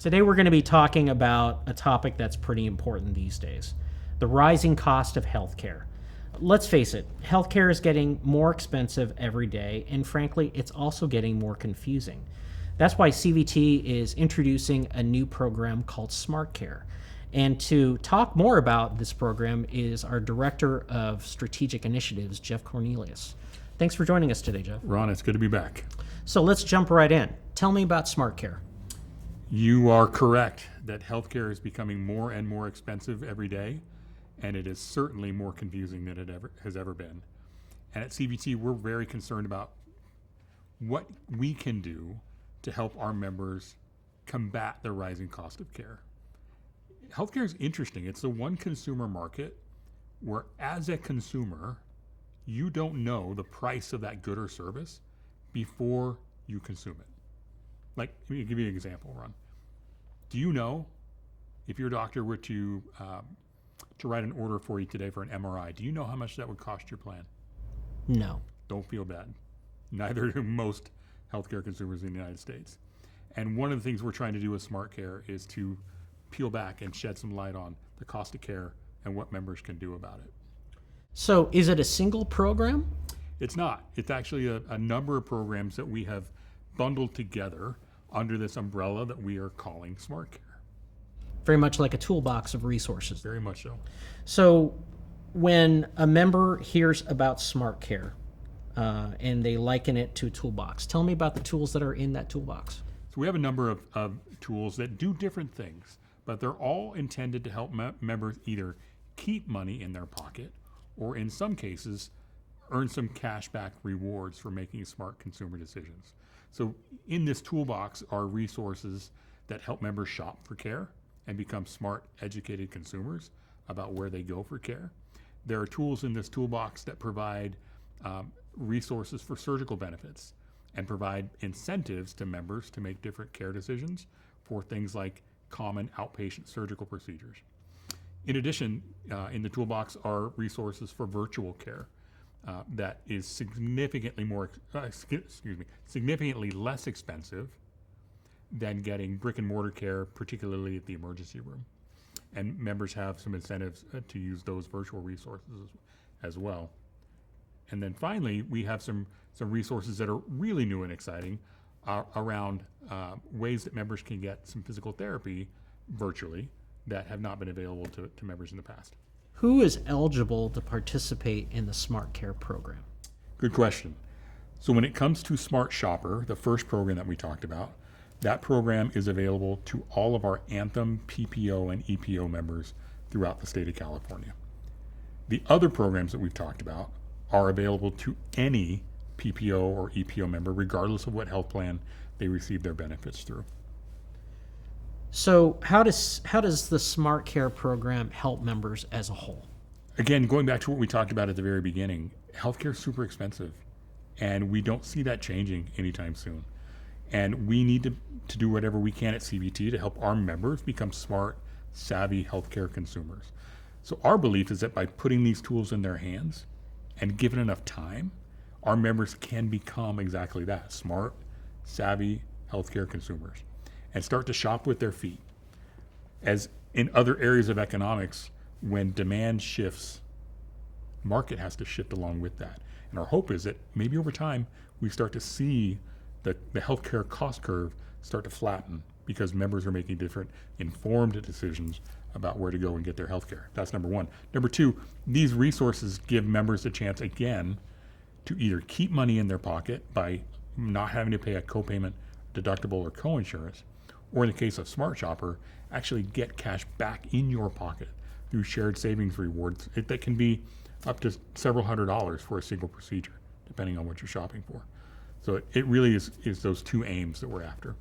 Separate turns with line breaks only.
Today we're going to be talking about a topic that's pretty important these days, the rising cost of healthcare. Let's face it, healthcare is getting more expensive every day, and frankly, it's also getting more confusing. That's why CVT is introducing a new program called SmartCare. And to talk more about this program is our Director of Strategic Initiatives, Jeff Cornelius. Thanks for joining us today, Jeff.
Ron, it's good to be back.
So let's jump right in. Tell me about SmartCare.
You are correct that healthcare is becoming more and more expensive every day, and it is certainly more confusing than it has ever been. And at CVT, we're very concerned about what we can do to help our members combat the rising cost of care. Healthcare is interesting. It's the one consumer market where, as a consumer, you don't know the price of that good or service before you consume it. Like, let me give you an example, Ron. Do you know if your doctor were to write an order for you today for an MRI, do you know how much that would cost your plan?
No.
Don't feel bad. Neither do most healthcare consumers in the United States. And one of the things we're trying to do with SmartCare is to peel back and shed some light on the cost of care and what members can do about it.
So is it a single program?
It's not. It's actually a number of programs that we have bundled together under this umbrella that we are calling SmartCare.
Very much like a toolbox of resources.
Very much so.
So when a member hears about SmartCare and they liken it to a toolbox, tell me about the tools that are in that toolbox.
So we have a number of tools that do different things, but they're all intended to help members either keep money in their pocket or, in some cases, earn some cash back rewards for making smart consumer decisions. So in this toolbox are resources that help members shop for care and become smart, educated consumers about where they go for care. There are tools in this toolbox that provide resources for surgical benefits and provide incentives to members to make different care decisions for things like common outpatient surgical procedures. In addition, in the toolbox are resources for virtual care that is significantly less expensive than getting brick and mortar care, particularly at the emergency room. And members have some incentives to use those virtual resources as well. And then finally, we have some resources that are really new and exciting around ways that members can get some physical therapy virtually that have not been available to members in the past.
Who is eligible to participate in the SmartCare program?
Good question. So when it comes to Smart Shopper, the first program that we talked about, that program is available to all of our Anthem, PPO, and EPO members throughout the state of California. The other programs that we've talked about are available to any PPO or EPO member, regardless of what health plan they receive their benefits through.
So how does the SmartCare program help members as a whole?
Again, going back to what we talked about at the very beginning, healthcare is super expensive, and we don't see that changing anytime soon. And we need to do whatever we can at CVT to help our members become smart, savvy healthcare consumers. So our belief is that by putting these tools in their hands and given enough time, our members can become exactly that, smart, savvy healthcare consumers, and start to shop with their feet. As in other areas of economics, when demand shifts, market has to shift along with that. And our hope is that maybe over time, we start to see the healthcare cost curve start to flatten because members are making different informed decisions about where to go and get their healthcare. That's number one. Number two, these resources give members a chance again to either keep money in their pocket by not having to pay a copayment, deductible, or coinsurance, or in the case of Smart Shopper, actually get cash back in your pocket through shared savings rewards that can be up to several $100s for a single procedure, depending on what you're shopping for. So it really is those two aims that we're after.